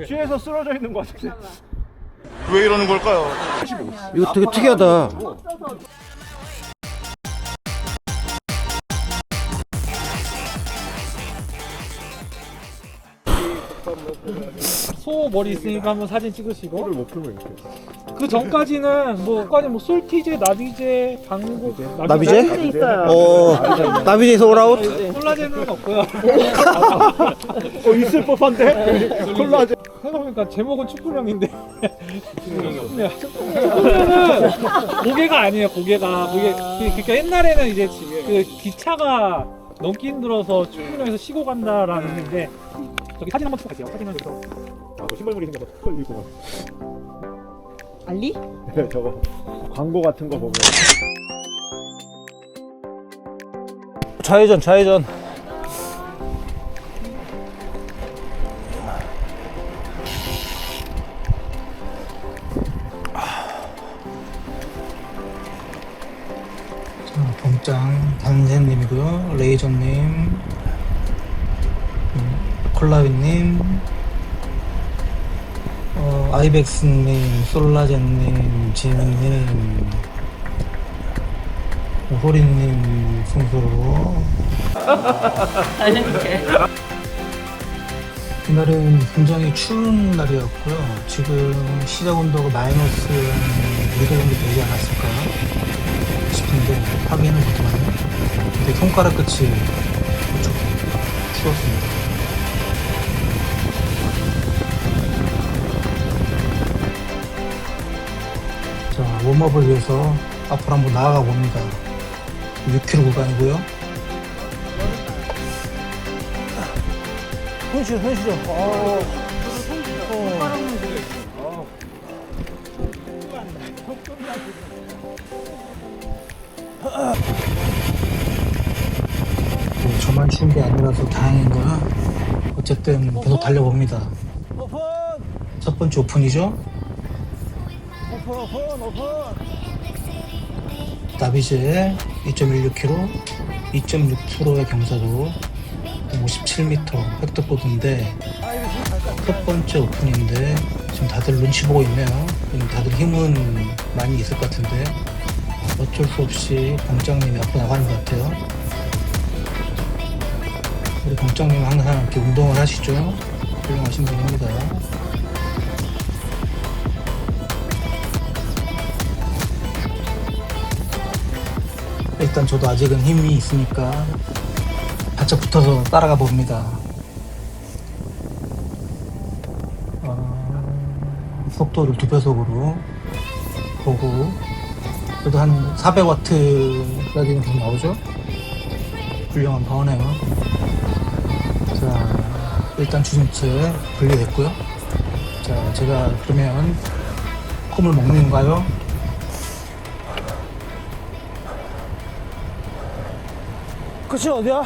뒤에서 쓰러져 있는 것 같은데. 왜 이러는 걸까요? 이거 되게 특이하다. 소 머리 있으니까 한번 사진 찍으시고 못 풀면 이렇게. 그 전까지는 뭐 솔티제, 나비제, 방구, 나비제? 있어요. 나비제 솔아웃? 콜라제는 없고요. 있을 법한데? 콜라제. 생각해보니까 제목은 축구명인데 축구명은 고개가 아니에요. 고개가 그러니까 옛날에는 이제 그 기차가 넘기 힘들어서 축구명에서 쉬고 간다라는 건데 저기 사진 한번 찍고 갈게요. 사진은 여기서 저 신발물이 생겨서 털 입고 알리? 네, 저거 광고 같은 거 보면. 좌회전. 범짱 단세님이고요. 레이저님, 콜라비님, 아이백스님, 솔라젠님, 지민님, 호리님 순서로. 이날은 굉장히 추운 날이었고요. 지금 시작 온도가 마이너스 2도 정도 되지 않았을까 싶은데 확인은 못해봤네요. 근데 손가락 끝이 무척 추웠습니다. 자, 웜업을 위해서 앞으로 한번 나아가 봅니다. 6km 구간이고요. 손실어. 저만 추운 게 아니라서 다행인 거야. 어쨌든 계속 달려봅니다. 첫 번째 오픈이죠. 나비제 2.16km, 2.6%의 경사도 57m 팩트보드인데 첫 번째 오픈인데 지금 다들 눈치 보고 있네요. 다들 힘은 많이 있을 것 같은데 어쩔 수 없이 범장님이 앞으로 나가는 것 같아요. 우리 범장님은 항상 이렇게 운동을 하시죠. 훌륭하신 분입니다. 일단 저도 아직은 힘이 있으니까 바짝 붙어서 따라가 봅니다. 속도를 2배속으로 보고 그래도 한 400W까지는 계속 나오죠. 훌륭한 파워네요. 자, 일단 주전체 분리됐고요. 자, 제가 그러면 콤을 먹는가요? 끝이 어디야?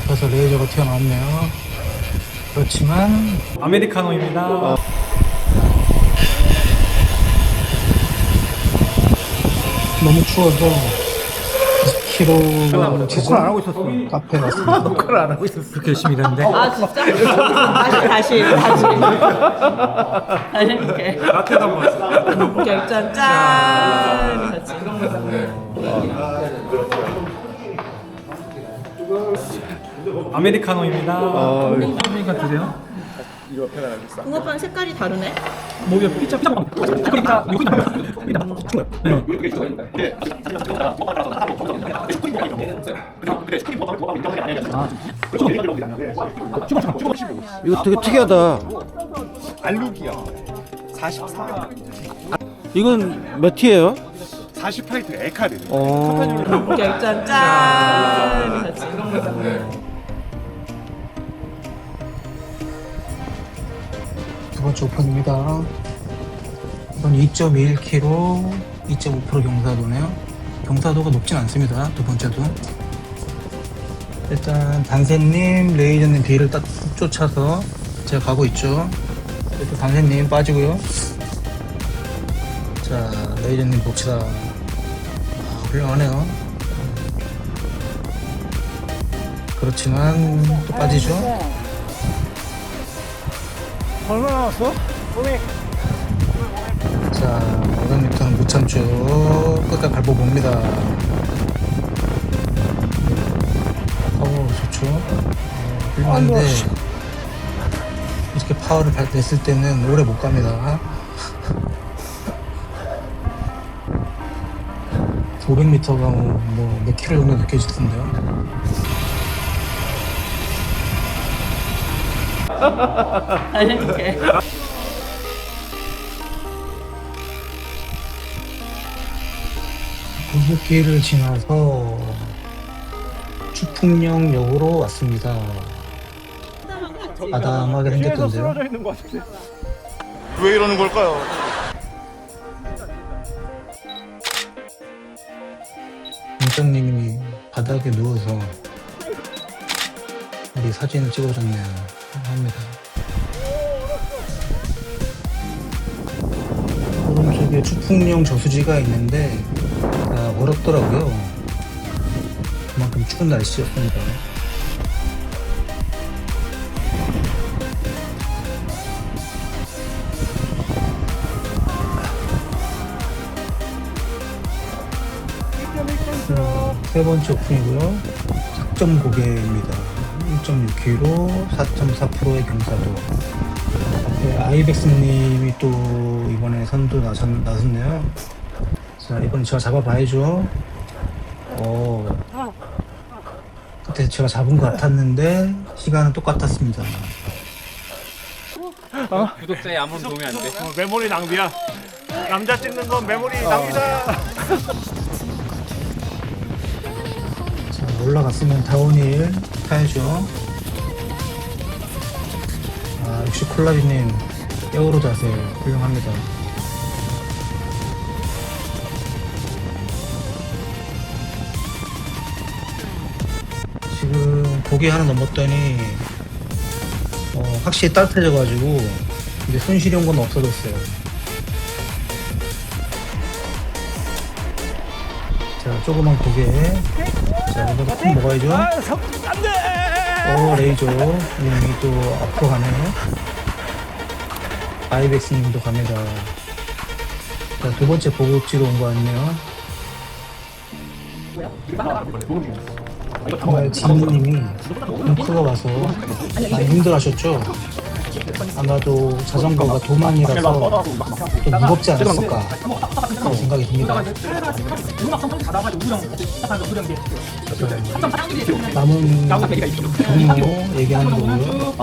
옆에서 레이저가 튀어나왔네요. 그렇지만 아메리카노입니다. 너무 추워서 20km 지점 안 하고 있었어. 카페에 왔습니다. 녹화를 안 하고 있었어. 그렇게 열심히 일했는데 아 진짜? 다시 이렇게 라떼도 한번 왔어요. 결전 짠 같이. 아메리카노입니다. 아메리카노 드세요. 붕어빵 색깔이 다르네. 뭐 이거 피자 먹방. 피자 이거 되게 특이하다. 알루기야. 44. 이건 몇 티예요? 48트 에카드. 결전 짠 같이. 두 번째 오픈입니다. 이건 2.1km, 2.5% 경사도네요. 경사도가 높진 않습니다. 두 번째도. 일단 단세님, 레이저님 뒤를 딱 쫓아서 제가 가고 있죠. 일단 단세님 빠지고요. 자, 레이저님 봅시다. 훌륭하네요. 그렇지만 또 빠지죠. 얼마 남았어? 자, 500m는 못 참죠. 끝까지 밟아봅니다. 좋죠. 훌륭한데 이렇게 파워를 냈을 때는 오래 못 갑니다. 500m가 뭐 몇 킬로 정도 느껴지던데요. 오케이. 골목길을 지나서 추풍령역으로 왔습니다. 아담하게 뒤에서 생겼던데요. 쓰러져 있는 것 같은데. 왜 이러는 걸까요? 원장님이 바닥에 누워서 우리 사진을 찍어줬네요 합니다. 오른쪽에 추풍령 저수지가 있는데 어렵더라고요. 그만큼 추운 날씨였습니다. 세 번째 오픈이고요. 작점 고개입니다. 1.6km, 4.4%의 경사도. 앞에 아이백스님이 또 이번에 선두 나섰네요. 자, 이번엔 제가 잡아봐야죠. 그때 제가 잡은 것 같았는데 시간은 똑같았습니다. 구독자의 아무 도움이 안 돼. 메모리 낭비야. 남자 찍는 건 메모리 낭비다. 자, 올라갔으면 다운힐 타야죠. 역시 콜라비님 에어로 자세 훌륭합니다. 지금 고개 하나 넘었더니 확실히 따뜻해져가지고 이제 손실이 온 건 없어졌어요. 자, 조그만 고개. 자, 이거 큰 먹어야죠. 레이저 님이 또 앞으로 가네요. 아이백스 님도 갑니다. 자, 두 번째 보급지로 온 거 같네요. 정말 지민님이 덩크가 와서 많이 힘들어하셨죠? 아마도 자전거가 도만이라서 좀 무겁지 않았을까 그런 생각이 듭니다. 남은 경로 얘기하는 거고요.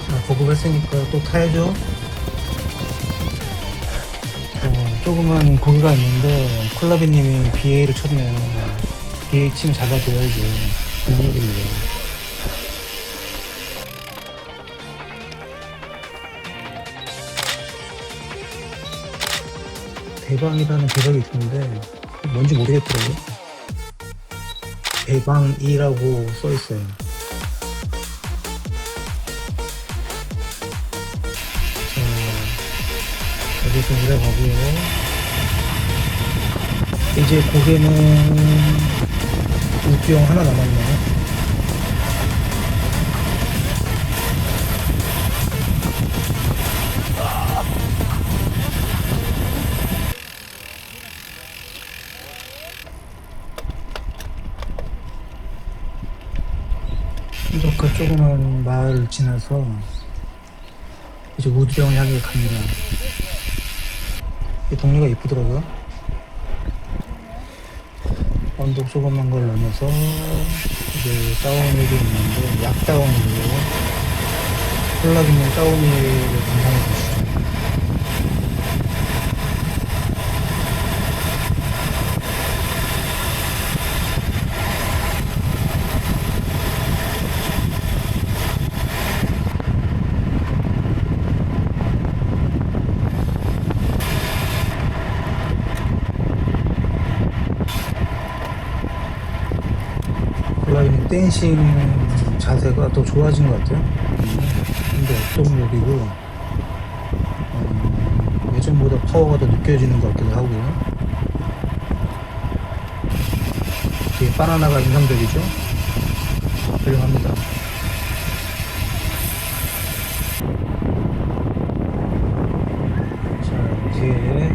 자, 보급했으니까 또 타야죠. 조그만 고기가 있는데 콜라비님이 BA를 쳤네요. BA 치면 잡아줘야지. 그런 얘기입니다. 대방이라는 대박이 있는데 뭔지 모르겠더라고요. 대방이라고 써있어요. 여기서 내려가고요. 이제 고개는 우주형 하나 남았네요. 이렇게 조그만 마을을 지나서 이제 우주형을 향해 갑니다. 이 동네가 이쁘더라고요. 언덕 조그만 걸 넘어서 이제 다운힐이 있는데 약다운힐이에요. 콜라비는 다운힐을 감상해 보시죠. 콜라비는 댄싱 자세가 더 좋아진 것 같아요. 근데 업동력이고 예전보다 파워가 더 느껴지는 것 같기도 하고요. 뒤에 바나나가 인상적이죠? 훌륭합니다. 자, 뒤에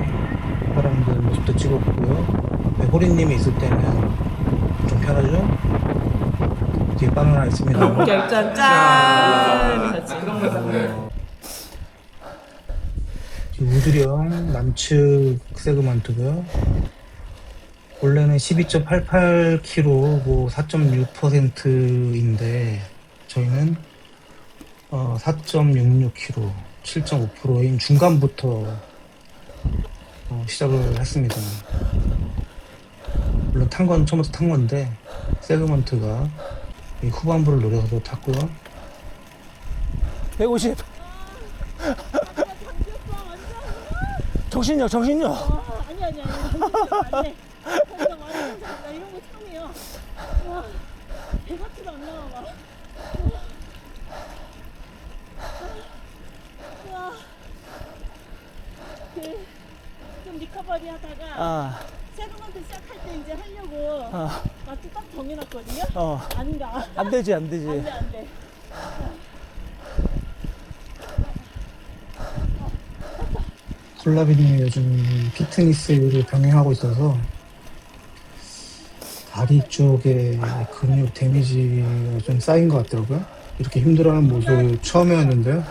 사람들 모습도 찍었고요. 앞에 호리님이 있을 때는 좀 편하죠? 뒤에 바나나 있습니다. 결전 짠. 우드령 남측 세그먼트고요. 원래는 12.88kg, 4.6%인데 저희는 4.66kg, 7.5%인 중간부터 시작을 했습니다. 물론 탄 건 처음부터 탄 건데 세그먼트가 이 후반부를 노려서 탔고요. 150. 정신력. 아니. 완전 나 이런 거 처음이에요. 와, 배가 안 나와 봐. 와, 좀 리커버리 하다가 세그먼트 시작할 때 이제 하려고 마트 딱 정해놨거든요. 아닌가? 안 되지. 안 돼. 콜라비님이 요즘 피트니스를 병행하고 있어서 다리 쪽에 근육 데미지가 좀 쌓인 것 같더라고요. 이렇게 힘들어하는 모습을 처음이었는데요.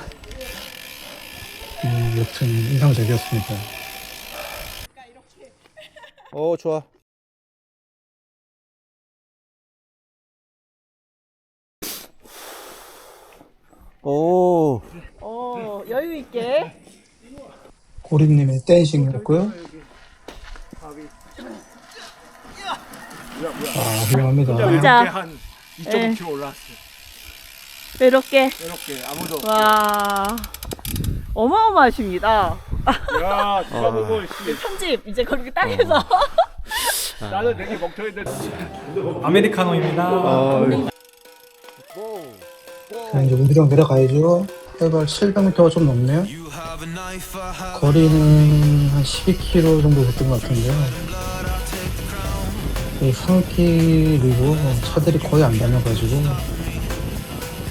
여튼 인상적이었습니다. 좋아. 오. 여유 있게. 고리님의 댄싱이었고요. 훌륭합니다. 진짜. 한 네. 2.5kg 올라왔어요. 외롭게. 이렇게 아무도 없고. 와, 어마어마하십니다. 야, 누가 보고 씨. 편집 이제 그렇게 딱 해서. 나는 되게 멍청했는데. 아메리카노입니다. 자, 이제 우드령 내려가야죠. 해발 700m가 좀 넘네요. 거리는 한 12km 정도 됐던 것 같은데요. 이 산길이고 차들이 거의 안 다녀가지고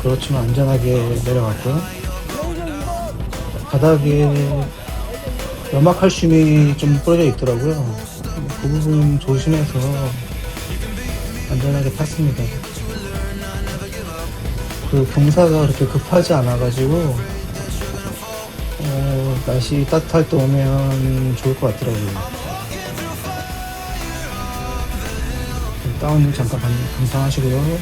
그렇지만 안전하게 내려갔고요. 바닥에 염화칼슘이 좀 뿌려져 있더라고요. 그 부분 조심해서 안전하게 탔습니다. 그 경사가 그렇게 급하지 않아가지고 날씨 따뜻할 때 오면 좋을 것 같더라고요. 다운님 잠깐 감상하시고요.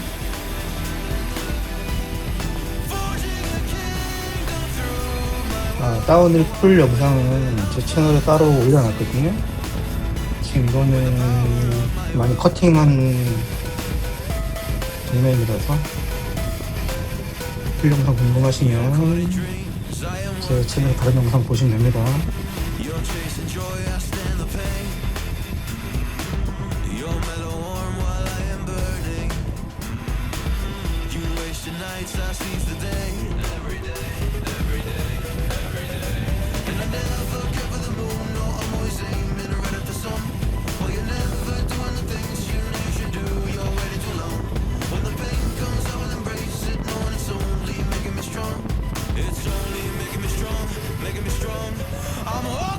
다운힐 풀 영상은 제 채널에 따로 올려놨거든요. 지금 이거는 많이 커팅한 장면이라서 풀 영상 궁금하시면 제 채널 다른 영상 보시면 됩니다.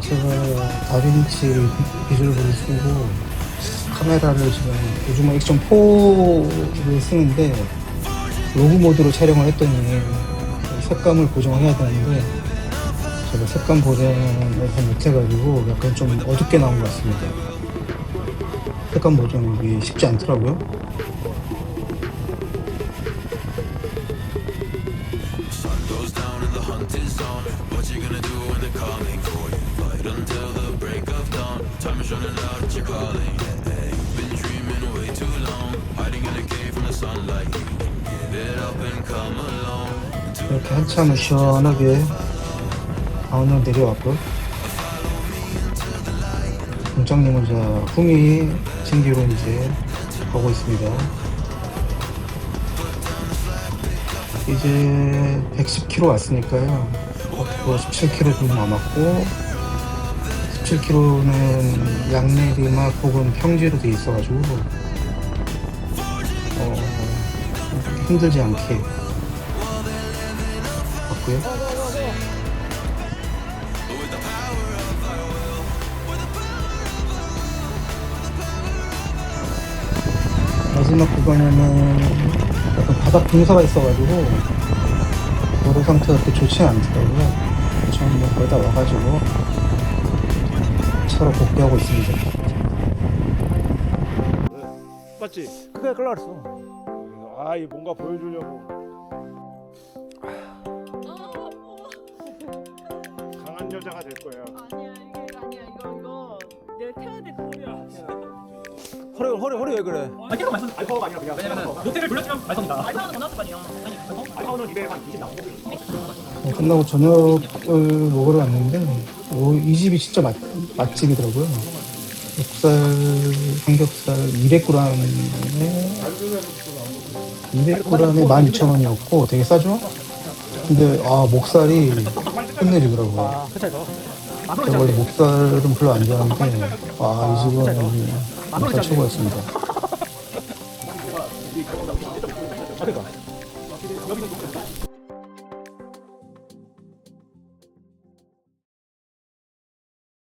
제가 다빈치 비주얼을 쓰고 카메라를 지금 요즘은 액션 4를 쓰는데 로그 모드로 촬영을 했더니 색감을 보정해야 되는데 제가 색감 보정을 못해가지고 약간 좀 어둡게 나온 것 같습니다. 색감 보정이 쉽지 않더라고요. 이렇게 한참을 시원하게 다운을 내려왔고 공장님은 자 후미 진기로 이제 가고 있습니다. 이제 110km 왔으니까요. 앞으로 17km 정도 남았고 17km는 양내리막 혹은 평지로 돼 있어가지고 힘들지 않게 봤고요. 마지막 구간에는 약간 바닥 공사가 있어가지고 도로 상태가 그렇게 좋지 않더라고요. 저는 뭐 거의 다 와가지고 차로 복귀하고 있습니다. 맞지? 그게 끌라 그랬어. 아, 이 뭔가 보여주려고. 강한 여자가 될 거야. 아니야 이게 아니야 이거 내가 태워야 될 거야. 허리 왜 그래? 계속 말씀. 알파고가 아니라 그냥. 왜냐면 모텔을 불렀지만 말썽이다. 알파고는 더 나왔을 거 아니야. 알파고는 220 나오고. 끝나고 저녁을 먹으러 왔는데 이 집이 진짜 맛집이더라고요. 목살, 삼겹살 200g에 12,000원이었고 되게 싸죠? 근데 목살이 끝내주더라고요. 제가 원래 목살은 별로 안 좋아하는데 이 집은 목살 최고였습니다.